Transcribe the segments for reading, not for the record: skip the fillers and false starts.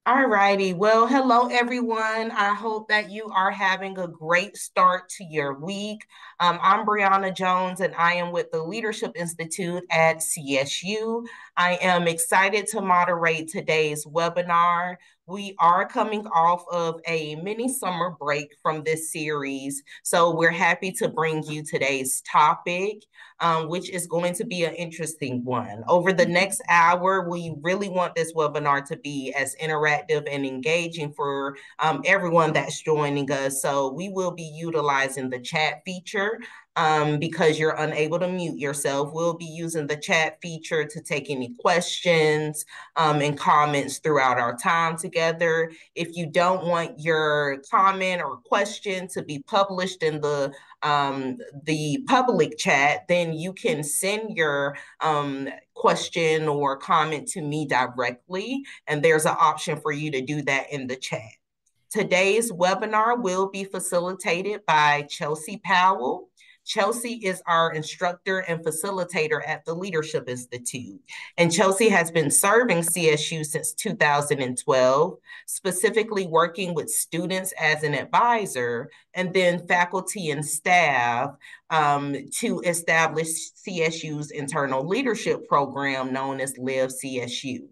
All righty. Well, hello, everyone. I hope that you are having a great start to your week. I'm Brianna Jones, and I am with the Leadership Institute at CSU. I am excited to moderate today's webinar. We are coming off of a mini summer break from this series, so we're happy to bring you today's topic, which is going to be an interesting one. Over the next hour, we really want this webinar to be as interactive and engaging for everyone that's joining us. So we will be utilizing the chat feature because you're unable to mute yourself. We'll be using the chat feature to take any questions and comments throughout our time together. If you don't want your comment or question to be published in the public chat, then you can send your question or comment to me directly, and there's an option for you to do that in the chat. Today's webinar will be facilitated by Chelsea Powell. Chelsea is our instructor and facilitator at the Leadership Institute. And Chelsea has been serving CSU since 2012, specifically working with students as an advisor and then faculty and staff to establish CSU's internal leadership program known as Live CSU.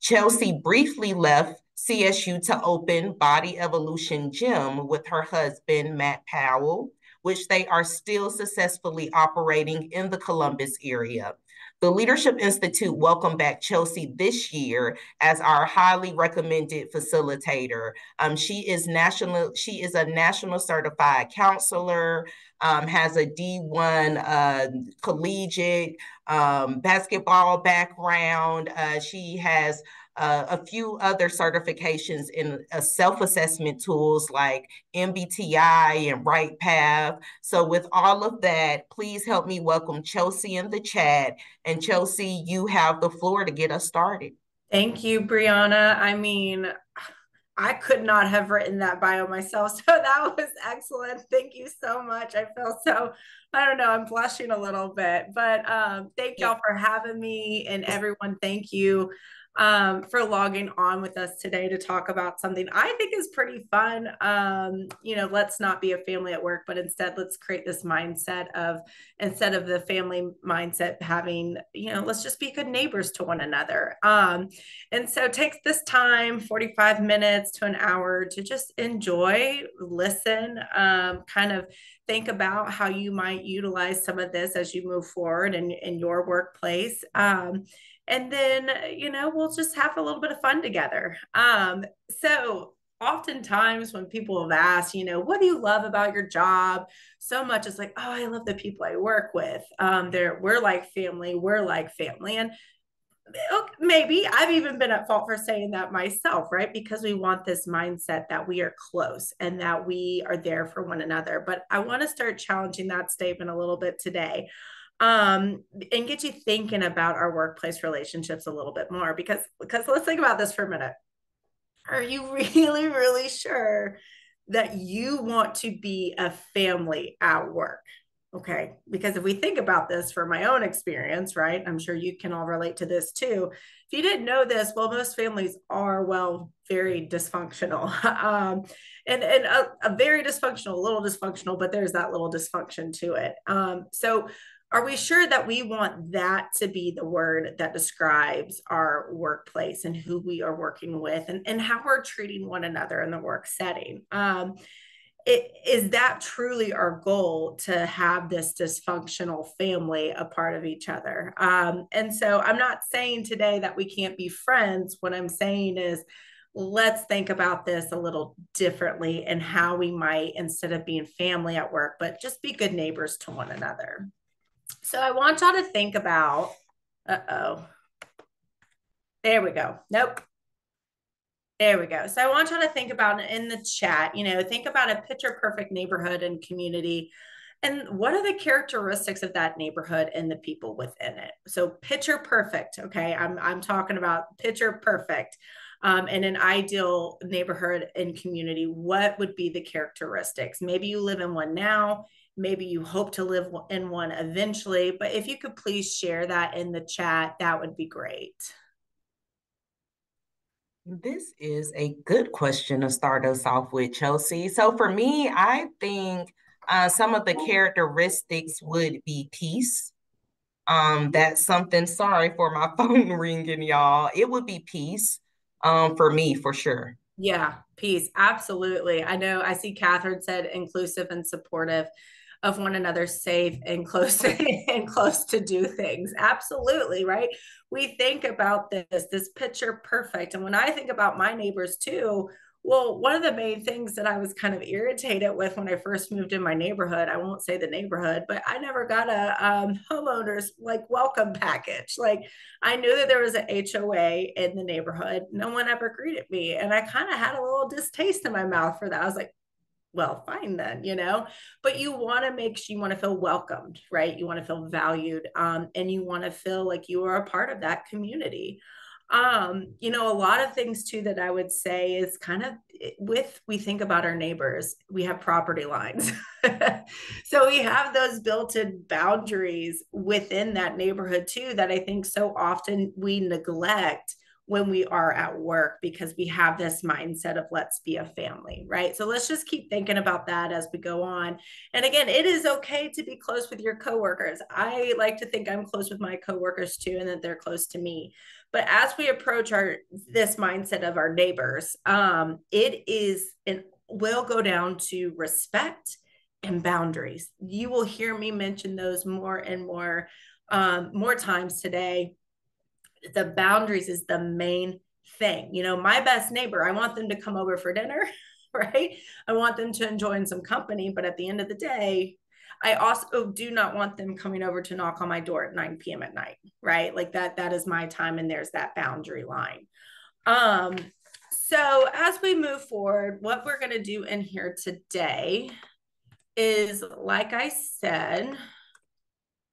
Chelsea briefly left CSU to open Body Evolution Gym with her husband, Matt Powell, which they are still successfully operating in the Columbus area. The Leadership Institute welcomed back Chelsea this year as our highly recommended facilitator. She is a national certified counselor, has a D1 collegiate basketball background. She has a few other certifications in self-assessment tools like MBTI and Right Path. So with all of that, please help me welcome Chelsea in the chat. And Chelsea, you have the floor to get us started. Thank you, Brianna. I mean, I could not have written that bio myself. So that was excellent. Thank you so much. I feel so, I don't know, I'm blushing a little bit, but thank y'all for having me. And everyone, thank you for logging on with us today to talk about something I think is pretty fun. Let's not be a family at work, but instead let's create this mindset of, instead of the family mindset, having, let's just be good neighbors to one another. And so take this time, 45 minutes to an hour, to just enjoy, listen, kind of think about how you might utilize some of this as you move forward in your workplace. And then, we'll just have a little bit of fun together. So oftentimes when people have asked, what do you love about your job? So much is like, oh, I love the people I work with. We're like family. We're like family. And maybe I've even been at fault for saying that myself, right? Because we want this mindset that we are close and that we are there for one another. But I want to start challenging that statement a little bit today, and get you thinking about our workplace relationships a little bit more, because let's think about this for a minute. Are you really, really sure that you want to be a family at work? Okay. Because if we think about this for my own experience, right? I'm sure you can all relate to this too. If you didn't know this, well, most families are, well, very dysfunctional. And a very dysfunctional, a little dysfunctional, but there's that little dysfunction to it. So are we sure that we want that to be the word that describes our workplace and who we are working with, and how we're treating one another in the work setting? Is that truly our goal, to have this dysfunctional family a part of each other? And so I'm not saying today that we can't be friends. What I'm saying is, let's think about this a little differently, and how we might, instead of being family at work, but just be good neighbors to one another. So I want y'all to think about, uh-oh, there we go. Nope. There we go. So I want y'all to think about, in the chat, think about a picture perfect neighborhood and community. And what are the characteristics of that neighborhood and the people within it? So picture perfect. Okay. I'm talking about picture perfect. In an ideal neighborhood and community, what would be the characteristics? Maybe you live in one now. Maybe you hope to live in one eventually. But if you could please share that in the chat, that would be great. This is a good question to start us off with, Chelsea. So for me, I think some of the characteristics would be peace. That's something, sorry for my phone ringing, y'all. It would be peace, for me, for sure. Yeah, peace. Absolutely. I know I see Catherine said inclusive and supportive of one another, safe and close and close to do things. Absolutely, right? We think about this picture perfect. And when I think about my neighbors too, well, one of the main things that I was kind of irritated with when I first moved in my neighborhood, I won't say the neighborhood, but I never got a homeowners like welcome package. Like I knew that there was an HOA in the neighborhood. No one ever greeted me. And I kind of had a little distaste in my mouth for that. I was like, well, fine then, but you want to make sure you want to feel welcomed, right? You want to feel valued, and you want to feel like you are a part of that community. A lot of things too that I would say is kind of we think about our neighbors, we have property lines. So we have those built-in boundaries within that neighborhood too that I think so often we neglect when we are at work because we have this mindset of let's be a family, right? So let's just keep thinking about that as we go on. And again, it is okay to be close with your coworkers. I like to think I'm close with my coworkers too, and that they're close to me. But as we approach this mindset of our neighbors, it is and will go down to respect and boundaries. You will hear me mention those more and more times today. The boundaries is the main thing. My best neighbor, I want them to come over for dinner, right? I want them to enjoy some company, but at the end of the day, I also do not want them coming over to knock on my door at 9 p.m. at night, right? Like that is my time, and there's that boundary line. So as we move forward, what we're going to do in here today is, like I said,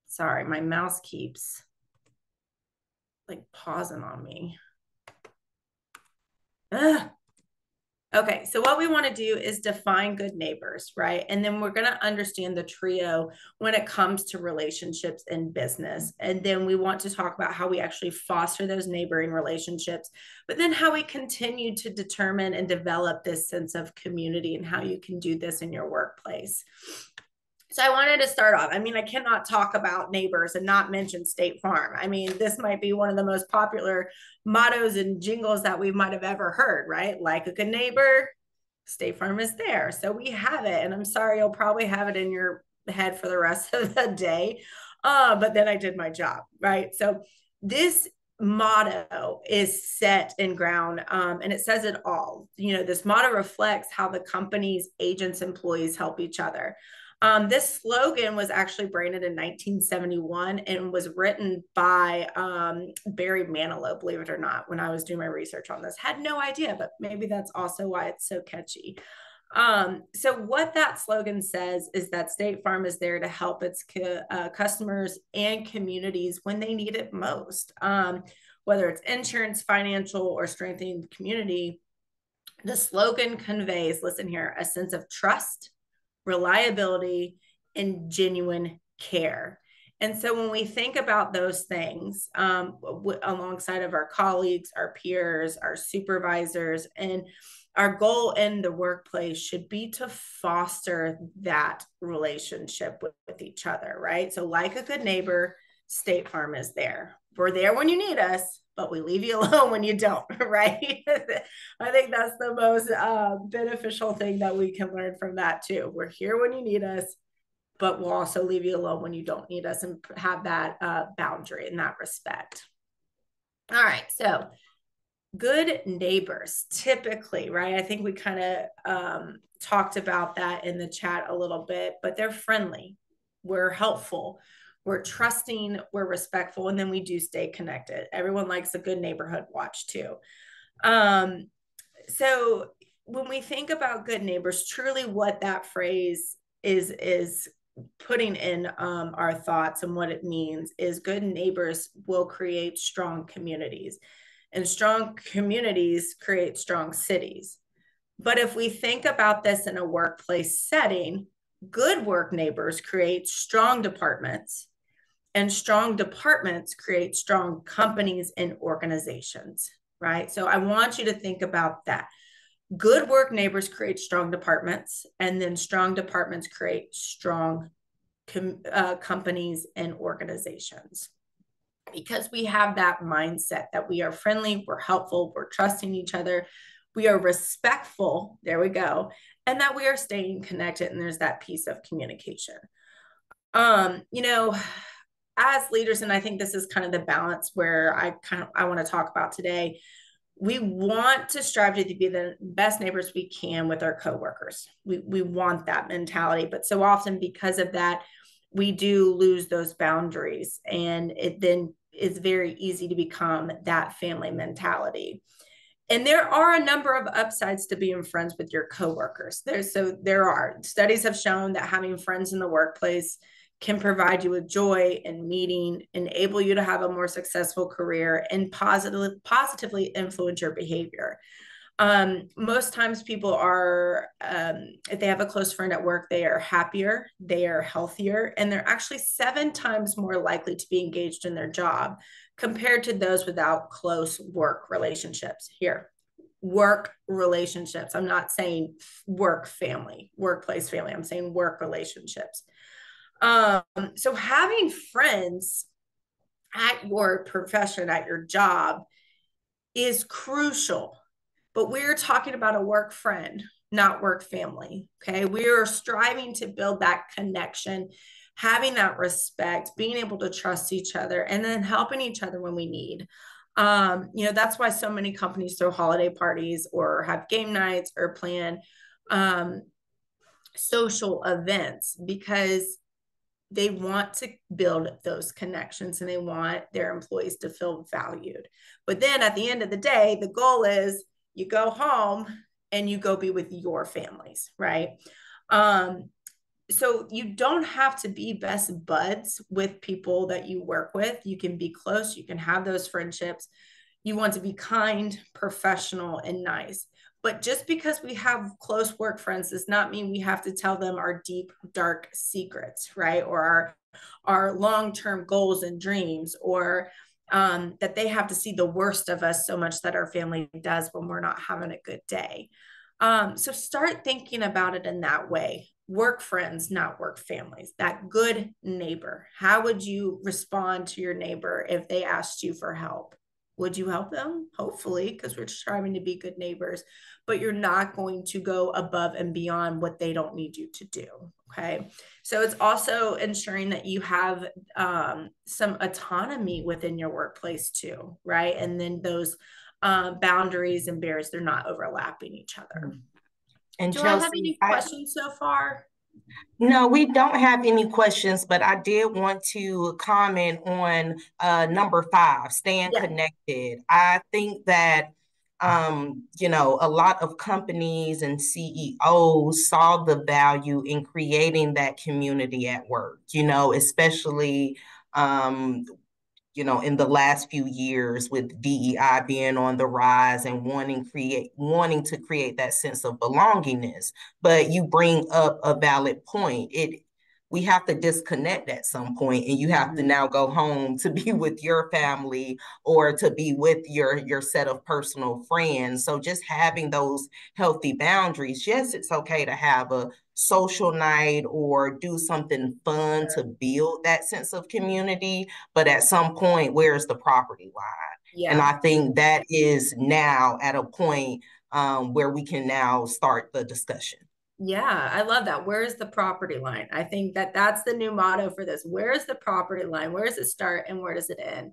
sorry, my mouse keeps like pausing on me. Ugh. Okay, so what we want to do is define good neighbors, right? And then we're going to understand the trio when it comes to relationships in business. And then we want to talk about how we actually foster those neighboring relationships, but then how we continue to determine and develop this sense of community and how you can do this in your workplace. So I wanted to start off. I mean, I cannot talk about neighbors and not mention State Farm. I mean, this might be one of the most popular mottos and jingles that we might have ever heard, right? Like a good neighbor, State Farm is there. So we have it. And I'm sorry, you'll probably have it in your head for the rest of the day. But then I did my job, right? So this motto is set in ground, and it says it all. This motto reflects how the company's agents, employees help each other. This slogan was actually branded in 1971 and was written by Barry Manilow, believe it or not, when I was doing my research on this. Had no idea, but maybe that's also why it's so catchy. So what that slogan says is that State Farm is there to help its customers and communities when they need it most, whether it's insurance, financial, or strengthening the community. The slogan conveys, listen here, a sense of trust, reliability, and genuine care. And so when we think about those things, alongside of our colleagues, our peers, our supervisors, and our goal in the workplace should be to foster that relationship with each other, right? So like a good neighbor, State Farm is there. We're there when you need us, but we leave you alone when you don't, right? I think that's the most beneficial thing that we can learn from that too. We're here when you need us, but we'll also leave you alone when you don't need us, and have that boundary in that respect. All right, so good neighbors, typically, right? I think we kind of talked about that in the chat a little bit, but they're friendly, we're helpful, we're trusting, we're respectful, and then we do stay connected. Everyone likes a good neighborhood watch too. So when we think about good neighbors, truly what that phrase is putting in our thoughts and what it means is good neighbors will create strong communities, and strong communities create strong cities. But if we think about this in a workplace setting, good work neighbors create strong departments, and strong departments create strong companies and organizations, right? So I want you to think about that. Good work neighbors create strong departments, and then strong departments create strong companies and organizations, because we have that mindset that we are friendly, we're helpful, we're trusting each other, we are respectful, there we go, and that we are staying connected, and there's that piece of communication. You know, as leaders, and I think this is kind of the balance where I want to talk about today. We want to strive to be the best neighbors we can with our coworkers. We want that mentality, but so often because of that, we do lose those boundaries, and it then is very easy to become that family mentality. And there are a number of upsides to being friends with your coworkers. There are studies have shown that having friends in the workplace can provide you with joy and meaning, enable you to have a more successful career, and positively influence your behavior. Most times people are, if they have a close friend at work, they are happier, they are healthier, and they're actually 7 times more likely to be engaged in their job compared to those without close work relationships. Here, work relationships. I'm not saying work family, workplace family. I'm saying work relationships. So having friends at your profession, at your job, is crucial. But we're talking about a work friend, not work family. Okay. We are striving to build that connection, having that respect, being able to trust each other, and then helping each other when we need. That's why so many companies throw holiday parties or have game nights or plan social events, because they want to build those connections and they want their employees to feel valued. But then at the end of the day, the goal is you go home and you go be with your families, right? So you don't have to be best buds with people that you work with. You can be close, you can have those friendships. You want to be kind, professional, and nice. But just because we have close work friends does not mean we have to tell them our deep, dark secrets, right? Or our long-term goals and dreams, or that they have to see the worst of us so much that our family does when we're not having a good day. So start thinking about it in that way. Work friends, not work families. That good neighbor. How would you respond to your neighbor if they asked you for help? Would you help them? Hopefully, because we're striving to be good neighbors, but you're not going to go above and beyond what they don't need you to do. Okay. So it's also ensuring that you have some autonomy within your workplace too, right? And then those boundaries and barriers, they're not overlapping each other. And do Chelsea, I have any questions so far? No, we don't have any questions, but I did want to comment on number 5, staying connected. I think that a lot of companies and CEOs saw the value in creating that community at work, especially in the last few years with DEI being on the rise and wanting to create that sense of belongingness. But you bring up a valid point. We have to disconnect at some point, and you have to now go home to be with your family or to be with your set of personal friends. So just having those healthy boundaries. Yes, it's okay to have a social night or do something fun to build that sense of community, but at some point, where's the property line? Yeah. And I think that is now at a point where we can now start the discussion. Yeah, I love that. Where's the property line? I think that that's the new motto for this. Where's the property line? Where does it start and where does it end?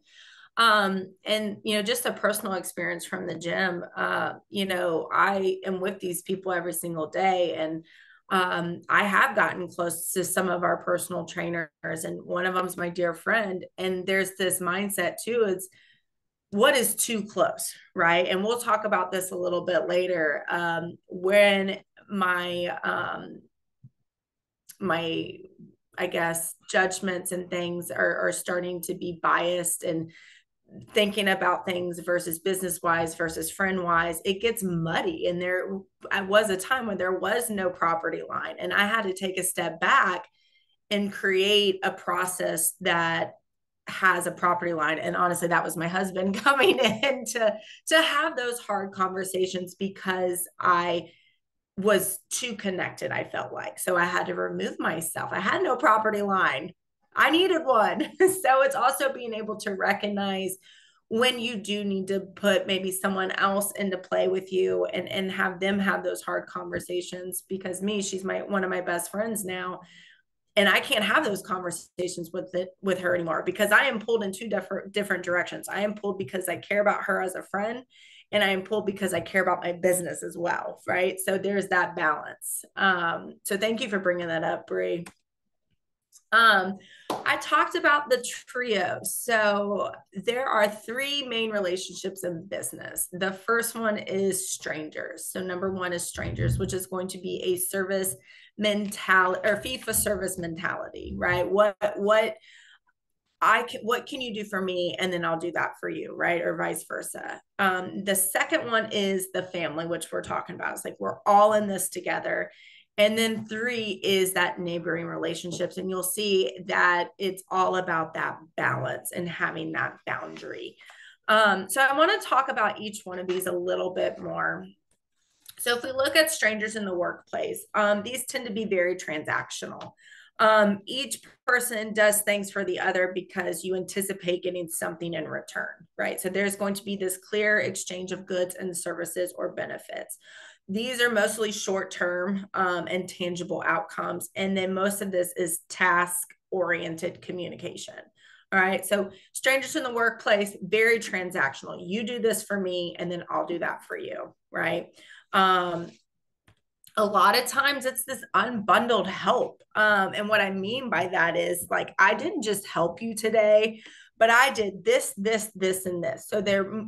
And just a personal experience from the gym. I am with these people every single day, and I have gotten close to some of our personal trainers, and one of them is my dear friend. And there's this mindset too, is what is too close, right? And we'll talk about this a little bit later. When my I guess judgments and things are starting to be biased, and thinking about things versus business wise versus friend wise, it gets muddy. And there was a time when there was no property line, and I had to take a step back and create a process that has a property line, and honestly that was my husband coming in to have those hard conversations because I was too connected, I felt like. So I had to remove myself. I had no property line. I needed one. So it's also being able to recognize when you do need to put maybe someone else into play with you and have them have those hard conversations. Because me, she's one of my best friends now, and I can't have those conversations with her anymore because I am pulled in two different directions. I am pulled because I care about her as a friend, and I am pulled because I care about my business as well, right? So there's that balance. So thank you for bringing that up, Bree. I talked about the trio. So there are three main relationships in business. The first one is strangers. So number one is strangers, which is going to be a service mentality or fee for service mentality, right? What can you do for me, and then I'll do that for you, right? Or vice versa. The second one is the family, which we're talking about. It's like we're all in this together. And then three is that neighboring relationships. And you'll see that it's all about that balance and having that boundary. So I want to talk about each one of these a little bit more. So if we look at strangers in the workplace, these tend to be very transactional. Each person does things for the other because you anticipate getting something in return, right? So there's going to be this clear exchange of goods and services or benefits. These are mostly short-term and tangible outcomes. And then most of this is task-oriented communication. All right. So strangers in the workplace, very transactional. You do this for me, and then I'll do that for you, right? A lot of times it's this unbundled help. And what I mean by that is like, I didn't just help you today, but I did this, and this. So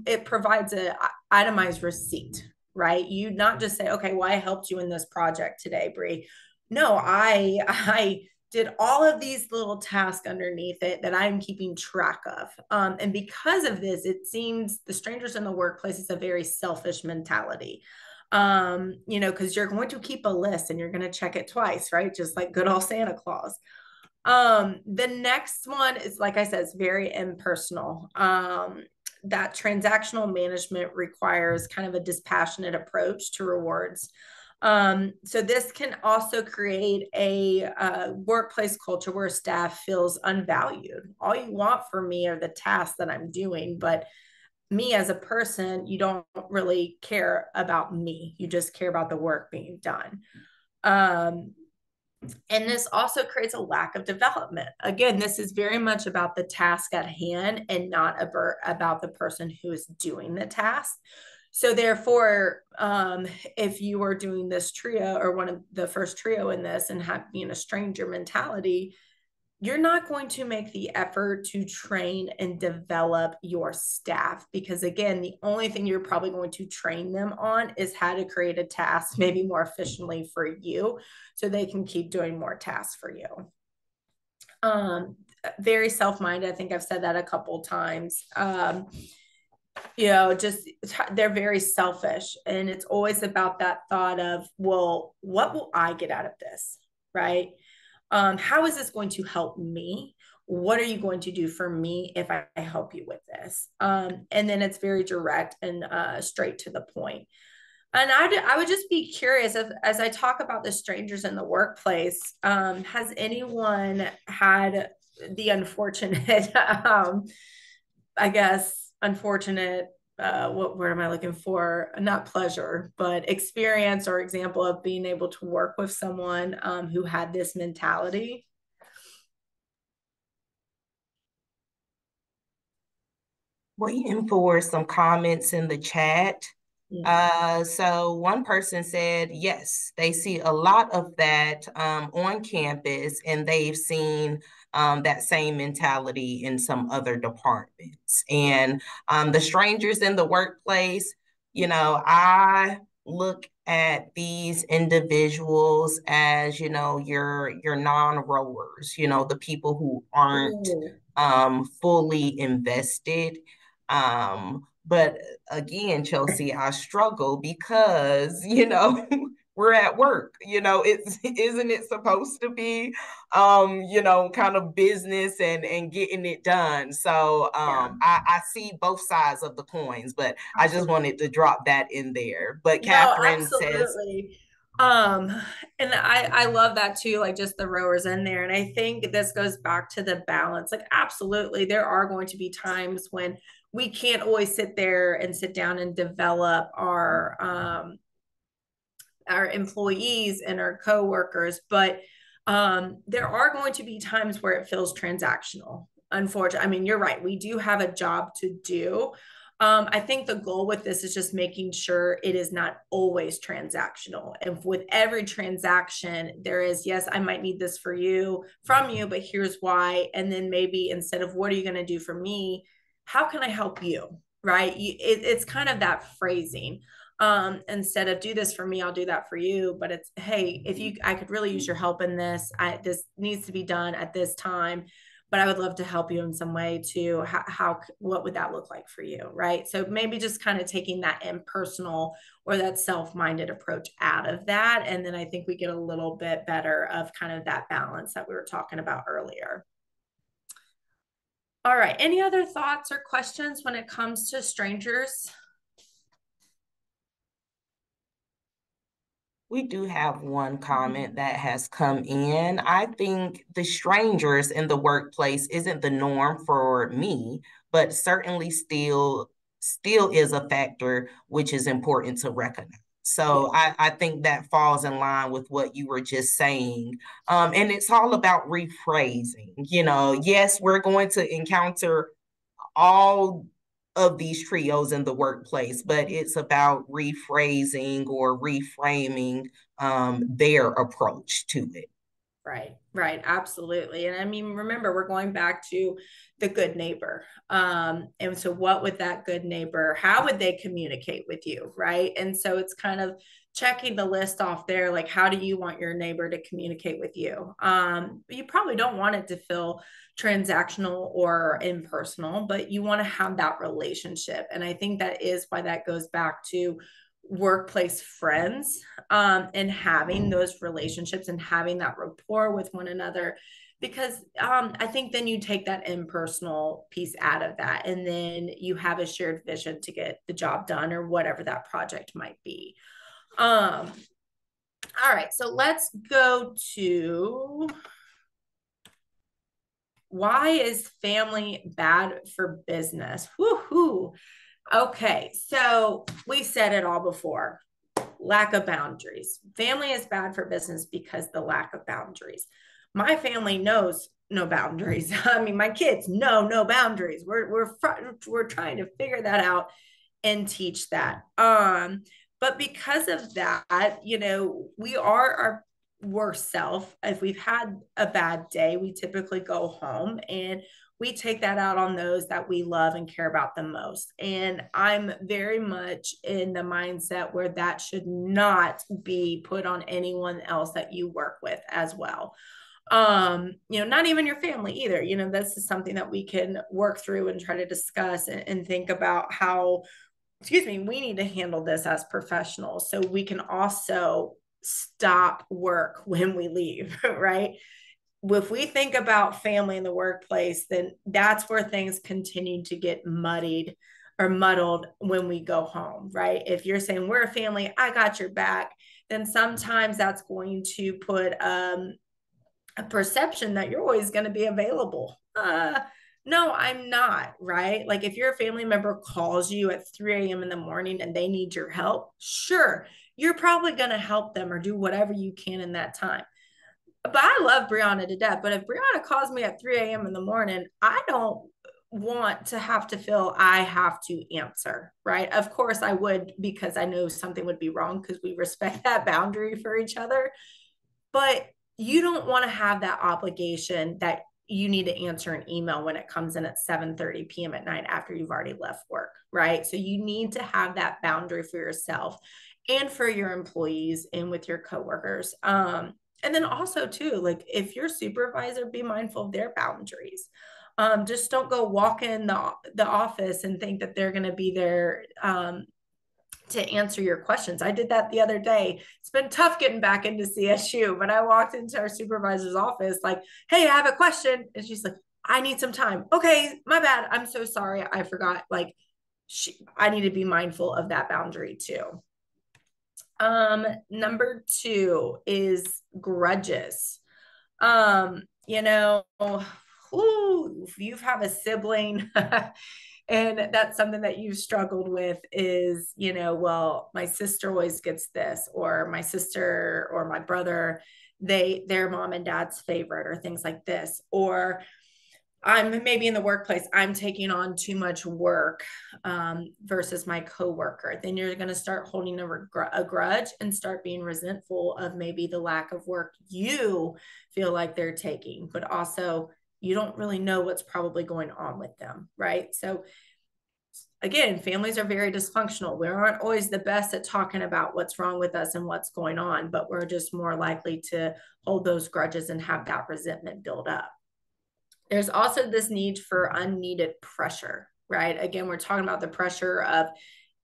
it provides a itemized receipt, right? You not just say, okay, well, I helped you in this project today, Bree. No, I did all of these little tasks underneath it that I'm keeping track of. And because of this, it seems the strangers in the workplace is a very selfish mentality. Because you're going to keep a list and you're going to check it twice, right? Just like good old Santa Claus. The next one is, like I said, it's very impersonal. That transactional management requires kind of a dispassionate approach to rewards. So this can also create a workplace culture where staff feels unvalued. All you want from me are the tasks that I'm doing, but me as a person, you don't really care about me. You just care about the work being done. And this also creates a lack of development. Again, this is very much about the task at hand and not about the person who is doing the task. So therefore, if you are doing this trio or one of the first trio in this and being a stranger mentality, you're not going to make the effort to train and develop your staff because, again, the only thing you're probably going to train them on is how to create a task maybe more efficiently for you so they can keep doing more tasks for you. Very self-minded. I think I've said that a couple times. Just they're very selfish, and it's always about that thought of, well, what will I get out of this, right? How is this going to help me? What are you going to do for me if I help you with this? And then it's very direct and straight to the point. And I would just be curious as I talk about the strangers in the workplace, has anyone had the unfortunate, I guess, unfortunate, what word am I looking for? Not pleasure, but experience or example of being able to work with someone who had this mentality? Waiting for some comments in the chat. So one person said, yes, they see a lot of that on campus, and they've seen that same mentality in some other departments. And the strangers in the workplace, I look at these individuals as, your non-rowers, the people who aren't fully invested. But again, Chelsea, I struggle because, we're at work. It's isn't it supposed to be kind of business and getting it done. So Yeah, I see both sides of the coins, but I just absolutely. wanted to drop that in there. But No, Catherine says, absolutely. Um, and I love that too, like just the rowers in there. And I think this goes back to the balance. Like, absolutely, there are going to be times when we can't always sit there and sit down and develop our employees and our coworkers, but there are going to be times where it feels transactional. Unfortunately, I mean, you're right. We do have a job to do. I think the goal with this is just making sure it is not always transactional. And with every transaction, there is, yes, I might need this from you, but here's why. And then maybe instead of what are you going to do for me, how can I help you? Right? It's kind of that phrasing. Instead of do this for me, I'll do that for you. But it's, hey, if you, I could really use your help in this. This needs to be done at this time, but I would love to help you in some way too. What would that look like for you? Right. So maybe just kind of taking that impersonal or that self-minded approach out of that. And then I think we get a little bit better of kind of that balance that we were talking about earlier. All right. Any other thoughts or questions when it comes to strangers? we do have one comment that has come in. I think the strangers in the workplace isn't the norm for me, but certainly still is a factor which is important to recognize. Yeah. So I think that falls in line with what you were just saying. And it's all about rephrasing. Yes, we're going to encounter all of these trios in the workplace, but it's about rephrasing or reframing their approach to it. Right, right, absolutely. And I mean, remember, we're going back to the good neighbor. And so what would that good neighbor, how would they communicate with you? Right. And so it's kind of checking the list off there, like how do you want your neighbor to communicate with you? You probably don't want it to feel transactional or impersonal, but you want to have that relationship. And I think that is why that goes back to workplace friends, and having those relationships and having that rapport with one another, because I think then you take that impersonal piece out of that and then you have a shared vision to get the job done or whatever that project might be. All right, so let's go to, why is family bad for business? Woohoo. Okay, so we said it all before. Lack of boundaries. Family is bad for business because the lack of boundaries. My family knows no boundaries. I mean, my kids know no boundaries. We're trying to figure that out and teach that. But because of that, we are our worst self. If we've had a bad day, we typically go home and we take that out on those that we love and care about the most. And I'm very much in the mindset where that should not be put on anyone else that you work with as well. Not even your family either. This is something that we can work through and try to discuss and think about how, we need to handle this as professionals so we can also stop work when we leave, right? If we think about family in the workplace, then that's where things continue to get muddied or muddled when we go home, right? If you're saying we're a family, I got your back, then sometimes that's going to put a perception that you're always going to be available. No, I'm not, right? Like if your family member calls you at 3 a.m. in the morning and they need your help, sure, you're probably going to help them or do whatever you can in that time. But I love Brianna to death. But if Brianna calls me at 3 a.m. in the morning, I don't want to have to feel I have to answer, right? Of course I would, because I know something would be wrong because we respect that boundary for each other. But you don't want to have that obligation that you need to answer an email when it comes in at 7:30 p.m. at night after you've already left work, right? So you need to have that boundary for yourself and for your employees and with your coworkers. And then also too, like if your supervisor, be mindful of their boundaries. Just don't go walk in the office and think that they're going to be there to answer your questions. I did that the other day. It's been tough getting back into CSU, but I walked into our supervisor's office like, hey, I have a question. And she's like, I need some time. Okay, my bad. I'm so sorry. I forgot. Like, I need to be mindful of that boundary too. Number 2 is grudges. You know, ooh, if you have a sibling and that's something that you've struggled with is, you know, well, my sister always gets this, or my sister or my brother, their mom and dad's favorite, or things like this. Or I'm maybe in the workplace, I'm taking on too much work versus my coworker. Then you're going to start holding a grudge and start being resentful of maybe the lack of work you feel like they're taking, but also you don't really know what's probably going on with them, right? So again, families are very dysfunctional. We aren't always the best at talking about what's wrong with us and what's going on, but we're just more likely to hold those grudges and have that resentment build up. There's also this need for unneeded pressure, right? Again, we're talking about the pressure of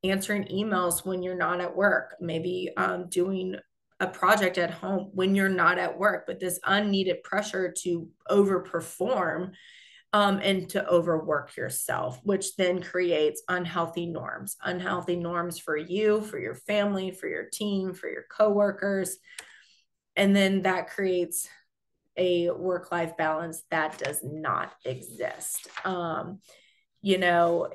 answering emails when you're not at work, maybe doing a project at home when you're not at work, but this unneeded pressure to overperform and to overwork yourself, which then creates unhealthy norms for you, for your family, for your team, for your coworkers. And then that creates a work-life balance that does not exist. You know,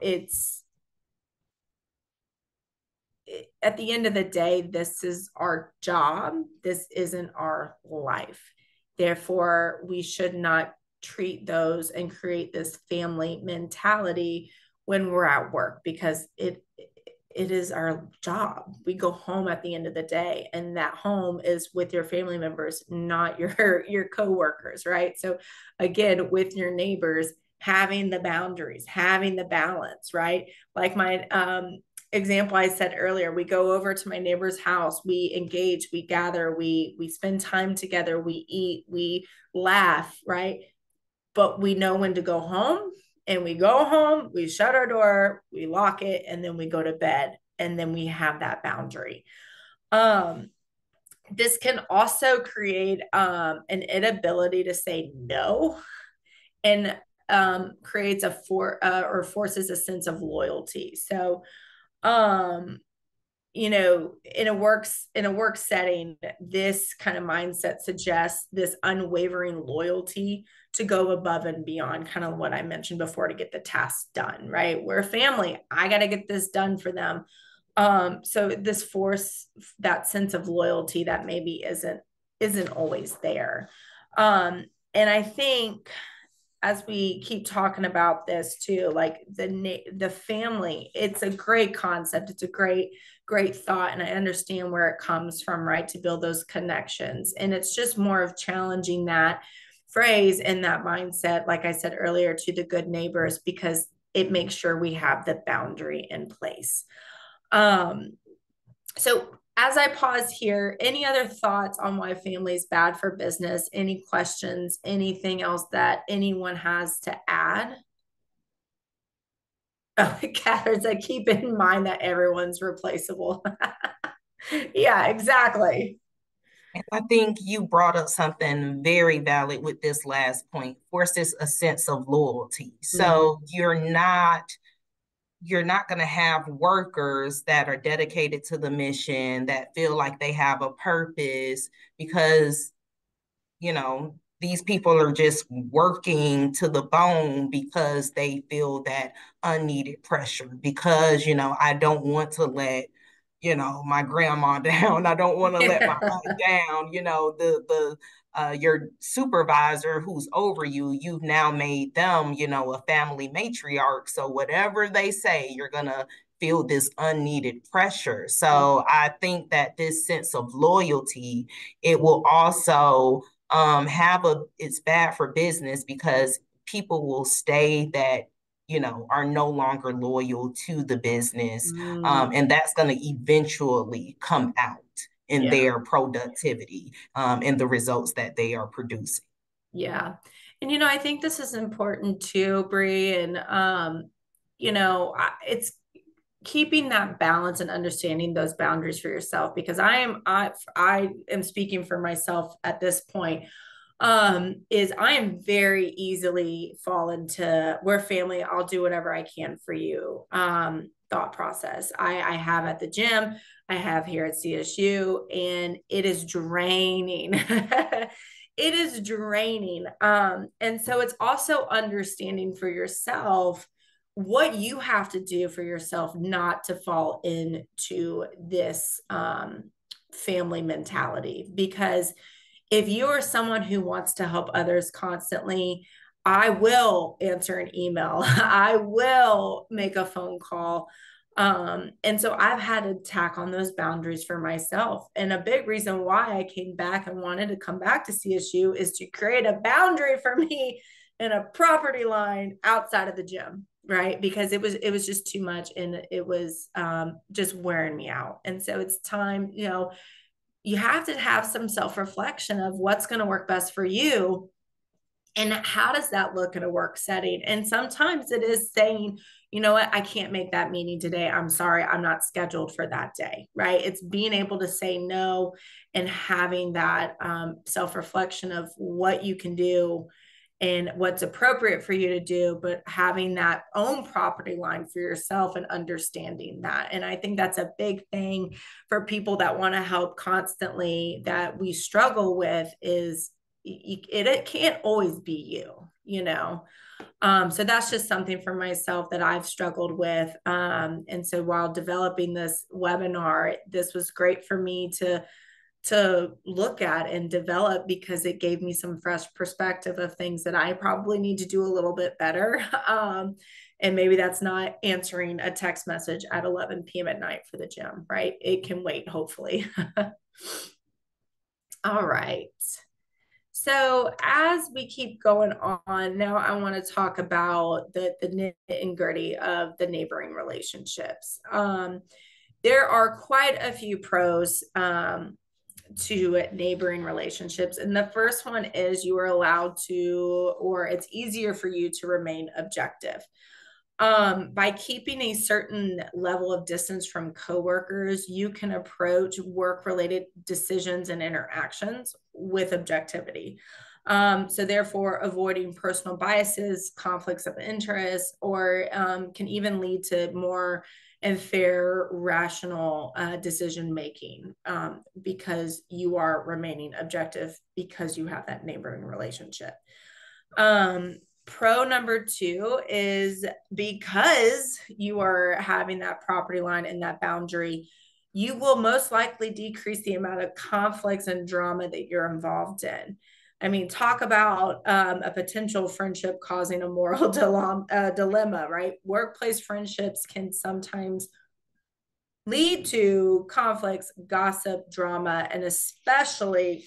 at the end of the day, this is our job. This isn't our life. Therefore, we should not treat those and create this family mentality when we're at work, because it is our job. We go home at the end of the day, and that home is with your family members, not your coworkers, right? So again, with your neighbors, having the boundaries, having the balance, right? Like my example I said earlier, we go over to my neighbor's house, we engage, we gather, we spend time together, we eat, we laugh, right? But we know when to go home, and we go home, we shut our door, we lock it, and then we go to bed, and then we have that boundary. This can also create an inability to say no, and creates or forces a sense of loyalty. So you know, in a work setting, this kind of mindset suggests this unwavering loyalty to go above and beyond, kind of what I mentioned before, to get the task done, right? We're a family. I got to get this done for them. So this force that sense of loyalty that maybe isn't always there. And I think as we keep talking about this too, like the family, it's a great concept. It's a great thought. And I understand where it comes from, right? To build those connections. And it's just more of challenging that phrase and that mindset, like I said earlier, to the good neighbors, because it makes sure we have the boundary in place. So as I pause here, any other thoughts on why family is bad for business? Any questions? Anything else that anyone has to add? Oh, Catherine said, keep in mind that everyone's replaceable. Yeah, exactly. And I think you brought up something very valid with this last point. Forces a sense of loyalty. So you're not going to have workers that are dedicated to the mission, that feel like they have a purpose, because, you know, these people are just working to the bone because they feel that unneeded pressure, because, you know, I don't want to let, you know, my grandma down. I don't want to let my aunt down. You know, your supervisor who's over you, you've now made them, you know, a family matriarch. So whatever they say, you're gonna feel this unneeded pressure. So I think that this sense of loyalty, it will also it's bad for business, because people will stay that, you know, are no longer loyal to the business. And that's going to eventually come out in their productivity and the results that they are producing. Yeah. And, you know, I think this is important too, Bree. And, you know, it's keeping that balance and understanding those boundaries for yourself, because I am speaking for myself at this point, is I am very easily fall into we're family, I'll do whatever I can for you thought process. I have at the gym, I have here at CSU, and it is draining. It is draining. And so it's also understanding for yourself what you have to do for yourself not to fall into this family mentality. Because if you are someone who wants to help others constantly, I will answer an email, I will make a phone call. And so I've had to tack on those boundaries for myself. And a big reason why I came back and wanted to come back to CSU is to create a boundary for me and a property line outside of the gym, right? Because it was just too much, and it was just wearing me out. And so it's time, you have to have some self-reflection of what's going to work best for you, and how does that look in a work setting. And sometimes it is saying, you know what, I can't make that meeting today, I'm sorry, I'm not scheduled for that day, right? It's being able to say no and having that self-reflection of what you can do and what's appropriate for you to do, but having that own property line for yourself and understanding that. And I think that's a big thing for people that want to help constantly, that we struggle with, is it can't always be so that's just something for myself that I've struggled with. And so while developing this webinar, this was great for me to look at and develop, because it gave me some fresh perspective of things that I probably need to do a little bit better. And maybe that's not answering a text message at 11 p.m. at night for the gym, right? It can wait, hopefully. All right. So as we keep going on, now I want to talk about the nitty and gritty of the neighboring relationships. There are quite a few pros to neighboring relationships. And the first one is you are allowed to, or it's easier for you to remain objective. By keeping a certain level of distance from coworkers, you can approach work-related decisions and interactions with objectivity. So therefore, avoiding personal biases, conflicts of interest, or can even lead to more and fair, rational decision making, because you are remaining objective because you have that neighboring relationship. Pro number 2 is, because you are having that property line and that boundary, you will most likely decrease the amount of conflicts and drama that you're involved in. I mean, talk about a potential friendship causing a moral dilemma, right? Workplace friendships can sometimes lead to conflicts, gossip, drama, and especially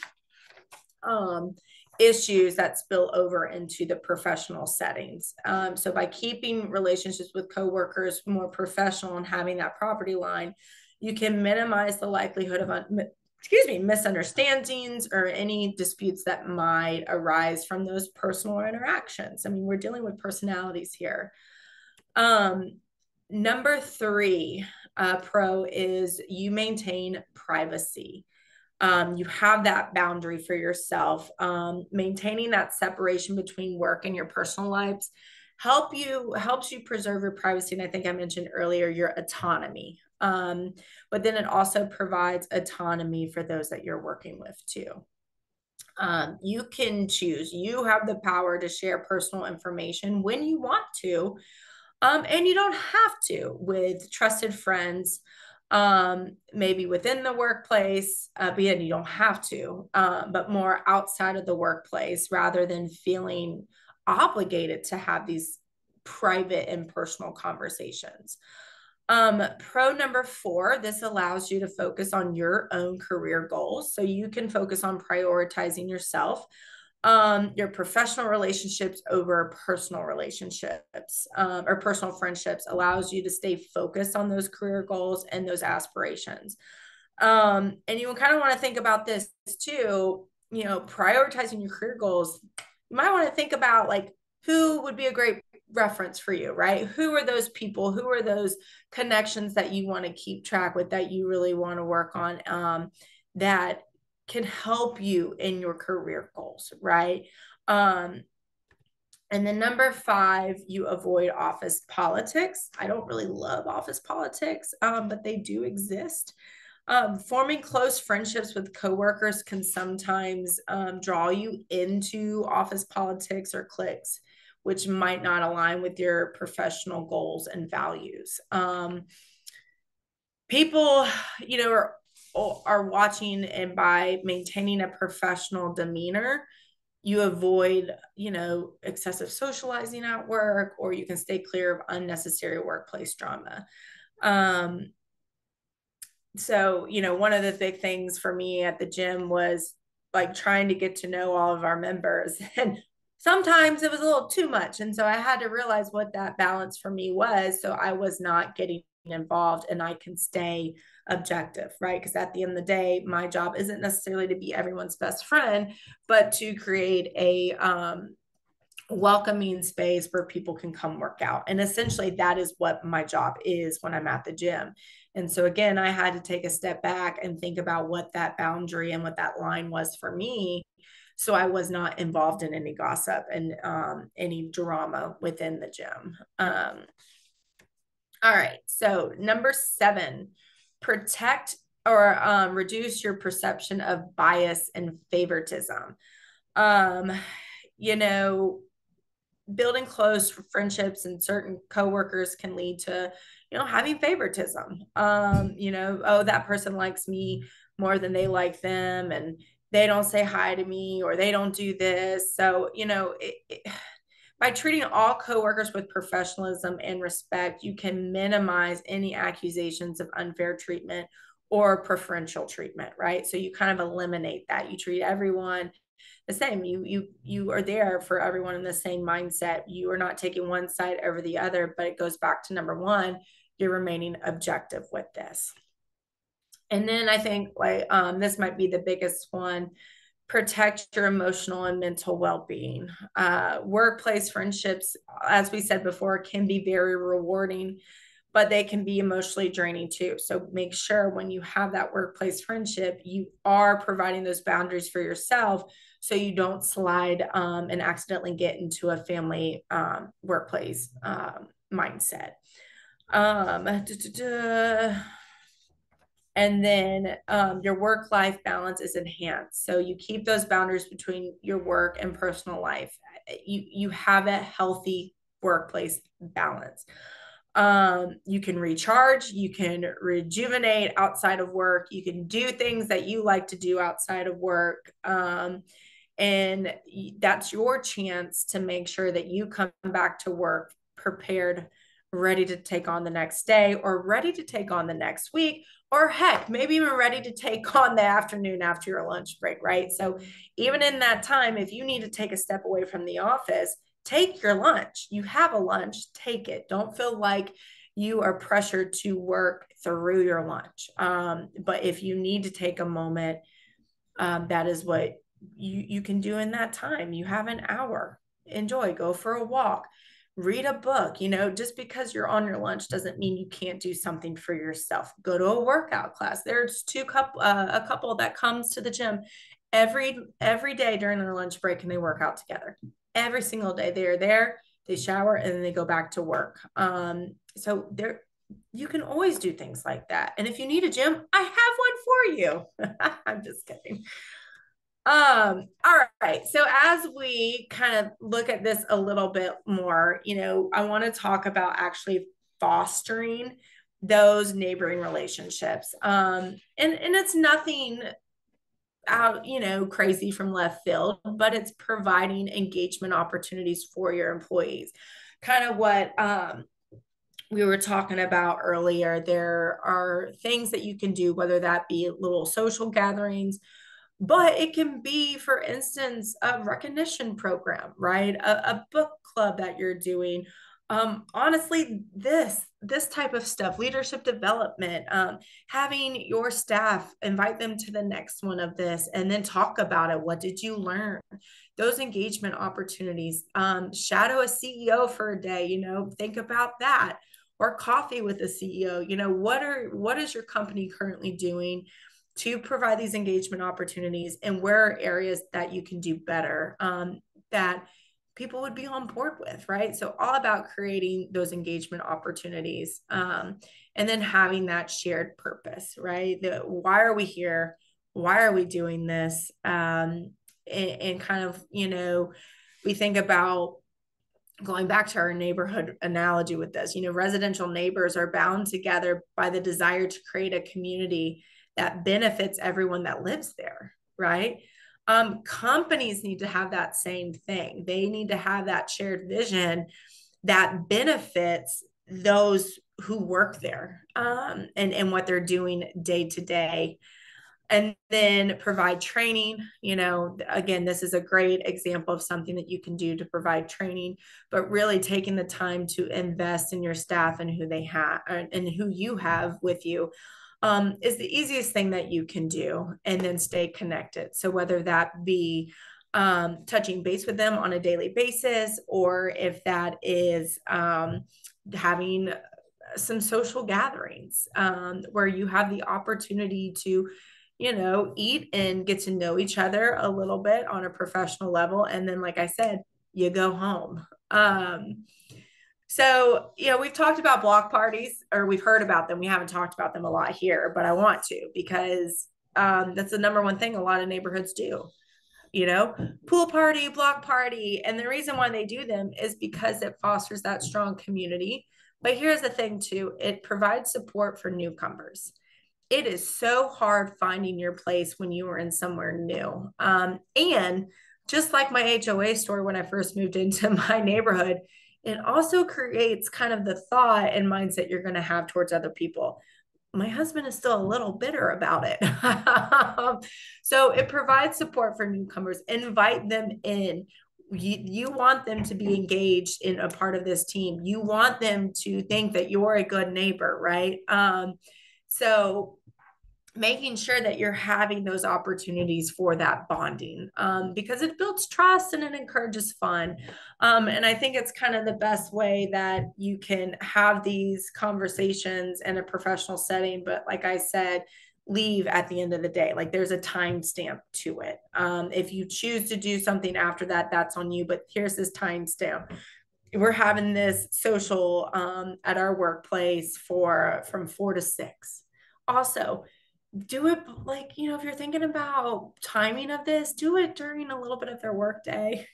issues that spill over into the professional settings. So by keeping relationships with coworkers more professional and having that property line, you can minimize the likelihood of misunderstandings or any disputes that might arise from those personal interactions. I mean, we're dealing with personalities here. Number 3 pro is you maintain privacy. You have that boundary for yourself. Maintaining that separation between work and your personal lives helps you preserve your privacy. And I think I mentioned earlier your autonomy. But then it also provides autonomy for those that you're working with too. You can choose. You have the power to share personal information when you want to, and you don't have to with trusted friends, maybe within the workplace, but you don't have to, but more outside of the workplace, rather than feeling obligated to have these private and personal conversations. Pro number 4, this allows you to focus on your own career goals. So you can focus on prioritizing yourself, your professional relationships over personal relationships, or personal friendships, allows you to stay focused on those career goals and those aspirations. And you kind of want to think about this too, prioritizing your career goals. You might want to think about like, who would be a great reference for you, right? Who are those people? Who are those connections that you want to keep track with, that you really want to work on, that can help you in your career goals, right? And then number 5, you avoid office politics. I don't really love office politics, but they do exist. Forming close friendships with coworkers can sometimes draw you into office politics or cliques, which might not align with your professional goals and values. People, are watching, and by maintaining a professional demeanor, you avoid, excessive socializing at work, or you can stay clear of unnecessary workplace drama. So, one of the big things for me at the gym was like trying to get to know all of our members. And sometimes it was a little too much. And so I had to realize what that balance for me was, so I was not getting involved and I can stay objective, right? Because at the end of the day, my job isn't necessarily to be everyone's best friend, but to create a welcoming space where people can come work out. And essentially that is what my job is when I'm at the gym. And so again, I had to take a step back and think about what that boundary and what that line was for me, so I was not involved in any gossip and any drama within the gym. All right, so number 7, protect or reduce your perception of bias and favoritism. Building close friendships and certain coworkers can lead to, having favoritism. Oh, that person likes me more than they like them, and they don't say hi to me, or they don't do this. So, by treating all coworkers with professionalism and respect, you can minimize any accusations of unfair treatment or preferential treatment, right? So you kind of eliminate that. You treat everyone the same. You are there for everyone in the same mindset. You are not taking one side over the other, but it goes back to number 1, you're remaining objective with this. And then I think this might be the biggest one: protect your emotional and mental well-being. Workplace friendships, as we said before, can be very rewarding, but they can be emotionally draining too. So make sure when you have that workplace friendship, you are providing those boundaries for yourself, so you don't slide and accidentally get into a family workplace mindset. And then your work-life balance is enhanced. So you keep those boundaries between your work and personal life. You have a healthy workplace balance. You can recharge, you can rejuvenate outside of work, you can do things that you like to do outside of work. And that's your chance to make sure that you come back to work prepared, ready to take on the next day, or ready to take on the next week, or heck, maybe even ready to take on the afternoon after your lunch break, right? So even in that time, if you need to take a step away from the office, take your lunch. You have a lunch, take it. Don't feel like you are pressured to work through your lunch. But if you need to take a moment, that is what you can do in that time. You have an hour. Enjoy, go for a walk, read a book. Just because you're on your lunch doesn't mean you can't do something for yourself. Go to a workout class. There's a couple that comes to the gym every day during their lunch break, and they work out together. Every single day they are there, they shower, and then they go back to work. So you can always do things like that. And if you need a gym, I have one for you. I'm just kidding. All right. So as we kind of look at this a little bit more, I want to talk about actually fostering those neighboring relationships. And it's nothing out, crazy from left field, but it's providing engagement opportunities for your employees. Kind of what we were talking about earlier. There are things that you can do, whether that be little social gatherings, but it can be, for instance, a recognition program, right? A book club that you're doing, Honestly, this type of stuff, leadership development, having your staff invite them to the next one of this and then talk about it. What did you learn? Those engagement opportunities. Shadow a CEO for a day, think about that. Or coffee with a CEO. What is your company currently doing to provide these engagement opportunities, and where are areas that you can do better, that people would be on board with, right? So all about creating those engagement opportunities, and then having that shared purpose, right? Why are we here? Why are we doing this? And kind of, we think about going back to our neighborhood analogy with this, residential neighbors are bound together by the desire to create a community that benefits everyone that lives there, right? Companies need to have that same thing. They need to have that shared vision that benefits those who work there, and what they're doing day to day. And then provide training. Again, this is a great example of something that you can do to provide training, but really taking the time to invest in your staff and who they have and who you have with you, is the easiest thing that you can do, and then stay connected. So whether that be touching base with them on a daily basis, or if that is having some social gatherings, where you have the opportunity to eat and get to know each other a little bit on a professional level. And then, like I said, you go home. So, we've talked about block parties, or we've heard about them. We haven't talked about them a lot here, but I want to, because that's the number one thing a lot of neighborhoods do. Pool party, block party. And the reason why they do them is because it fosters that strong community. But here's the thing too, it provides support for newcomers. It is so hard finding your place when you are in somewhere new. And just like my HOA story, when I first moved into my neighborhood, it also creates kind of the thought and mindset you're going to have towards other people. My husband is still a little bitter about it. So it provides support for newcomers. Invite them in. You want them to be engaged in a part of this team. You want them to think that you're a good neighbor, right? So making sure that you're having those opportunities for that bonding, because it builds trust and it encourages fun. And I think it's kind of the best way that you can have these conversations in a professional setting. But like I said, leave at the end of the day. Like, there's a time stamp to it. If you choose to do something after that, that's on you. But here's this time stamp. We're having this social at our workplace from 4 to 6. Also, do it like, if you're thinking about timing of this, do it during a little bit of their work day.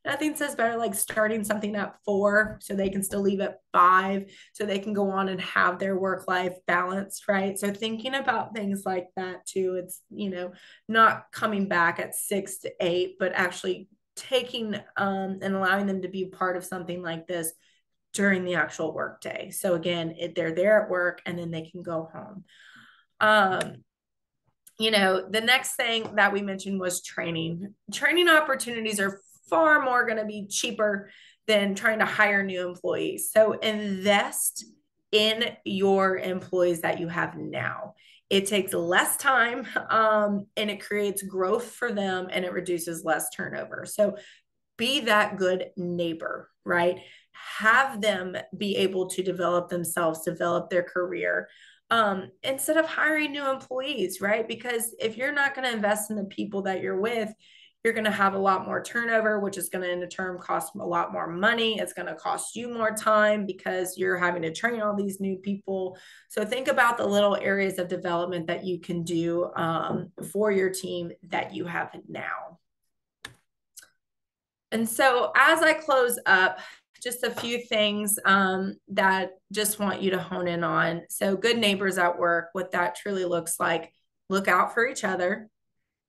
Nothing says better like starting something at 4 so they can still leave at 5 so they can go on and have their work-life balance, right? So thinking about things like that too. It's, not coming back at 6 to 8, but actually taking and allowing them to be part of something like this during the actual work day. So again, they're there at work and then they can go home. The next thing that we mentioned was training. Training opportunities are far more going to be cheaper than trying to hire new employees. So invest in your employees that you have now. It takes less time, and it creates growth for them, and it reduces less turnover. So be that good neighbor, right? Have them be able to develop themselves, develop their career, instead of hiring new employees, right? Because if you're not going to invest in the people that you're with, you're going to have a lot more turnover, which is going to in turn cost a lot more money. It's going to cost you more time because you're having to train all these new people. So think about the little areas of development that you can do for your team that you have now. And so as I close up, just a few things that just want you to hone in on. So good neighbors at work, what that truly looks like: look out for each other,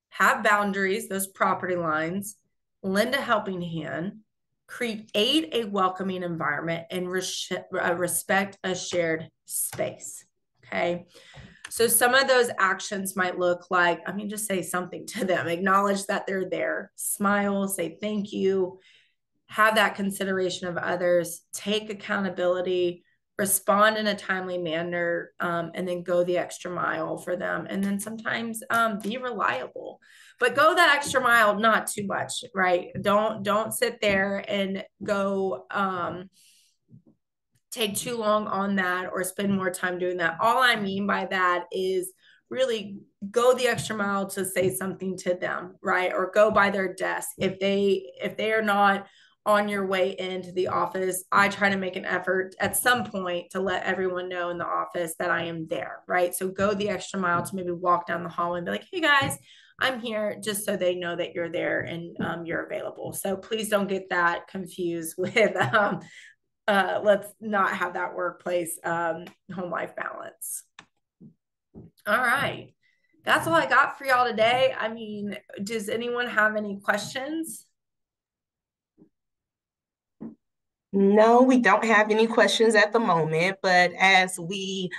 have boundaries, those property lines, lend a helping hand, create a welcoming environment, and respect a shared space. Okay. So some of those actions might look like, just say something to them, acknowledge that they're there, smile, say thank you, have that consideration of others, take accountability, respond in a timely manner, and then go the extra mile for them. And then sometimes be reliable, but go that extra mile, not too much, right? Don't sit there and go take too long on that or spend more time doing that. All I mean by that is really go the extra mile to say something to them, right? Or go by their desk. If they are not on your way into the office, I try to make an effort at some point to let everyone know in the office that I am there, right? So go the extra mile to maybe walk down the hall and be like, hey guys, I'm here, just so they know that you're there and you're available. So please don't get that confused with let's not have that workplace home life balance. All right. That's all I got for y'all today. I mean, does anyone have any questions? No, we don't have any questions at the moment, but as we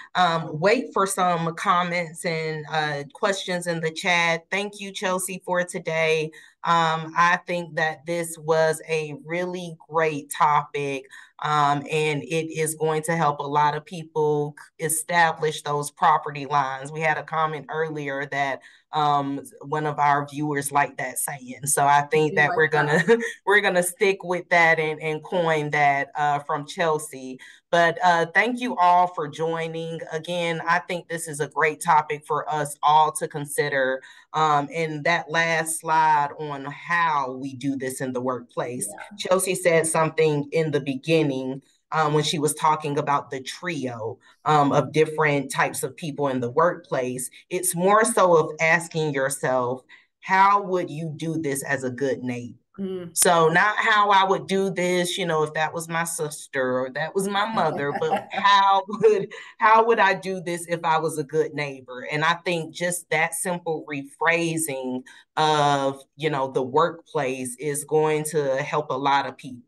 wait for some comments and questions in the chat, thank you, Chelsea, for today. I think that this was a really great topic, and it is going to help a lot of people establish those property lines. We had a comment earlier that one of our viewers liked that saying. So I think that we're gonna stick with that and coin that from Chelsea. But thank you all for joining. Again, I think this is a great topic for us all to consider. And that last slide on how we do this in the workplace. Yeah. Chelsea said something in the beginning when she was talking about the trio of different types of people in the workplace. It's more so of asking yourself, how would you do this as a good neighbor? So not how I would do this, if that was my sister or that was my mother, but how would I do this if I was a good neighbor? And I think just that simple rephrasing of, the workplace is going to help a lot of people.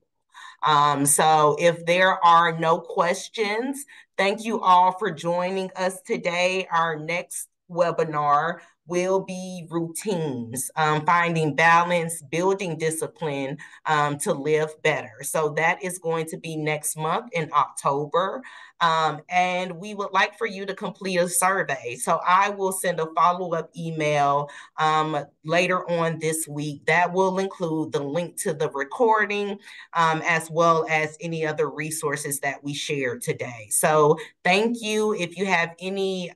So if there are no questions, thank you all for joining us today. Our next webinar will be routines, finding balance, building discipline to live better. So that is going to be next month in October. And we would like for you to complete a survey. So I will send a follow-up email later on this week that will include the link to the recording as well as any other resources that we shared today. So thank you. If you have any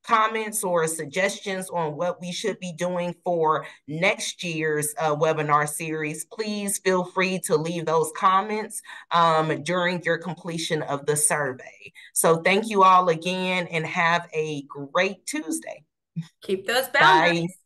comments or suggestions on what we should be doing for next year's webinar series, please feel free to leave those comments during your completion of the survey. So thank you all again and have a great Tuesday. Keep those boundaries. Bye.